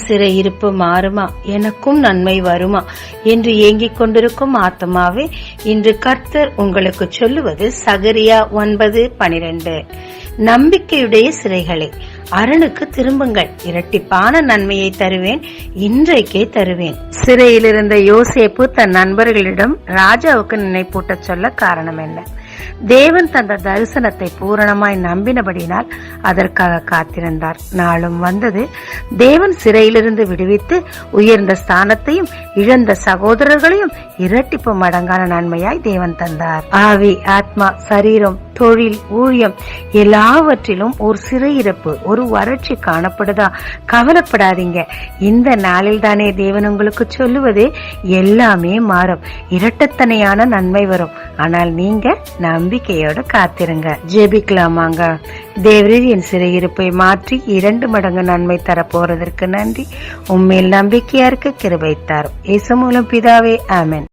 சிறையிருப்பு மாறுமா, எனக்கும் நன்மை வருமா என்று ஏங்கிக் கொண்டிருக்கும் ஆத்மாவே, இன்று கர்த்தர் உங்களுக்கு சொல்லுவது சகரியா 9:12. நம்பிக்கையுடைய சிறைகளே, அரணுக்கு திரும்புங்கள், இரட்டிப்பான நன்மையை தருவேன், இன்றைக்கே தருவேன். சிறையில் இருந்த யோசேப்பு தன் நண்பர்களிடம் ராஜாவுக்கு நினைப்பூட்ட சொல்ல காரணம் என்ன? தேவன் தந்த தரிசனத்தை பூரணமாய் நம்பினபடினால் அதற்காக காத்திருந்தார். நாளும் வந்தது. தேவன் சிறையிலிருந்து விடுவித்து உயர்ந்த ஸ்தானத்தையும் இழந்த சகோதரர்களையும் இரட்டிப்பு மடங்கான நன்மையாய் தேவன் தந்தார். ஆவி, ஆத்மா, சரீரம், தொழில், ஊழியம் எல்லாவற்றிலும் ஒரு சிறையிருப்பு, ஒரு வறட்சி காணப்படுதா? கவலைப்படாதீங்க. இந்த நாளில் தானே தேவன் உங்களுக்கு சொல்லுவது, எல்லாமே மாறும், இரட்டத்தனையான நன்மை வரும். ஆனால் நீங்க நம்பிக்கையோட காத்திருங்க. ஜெபிக்கலாமாங்க. தேவரீர் என் சிறையிருப்பை மாற்றி 2 மடங்கு நன்மை தர போறதற்கு நன்றி. உண்மையில் நம்பிக்கையா இருக்க கிருபை தாரும். இயேசு மூலம் பிதாவே, ஆமென்.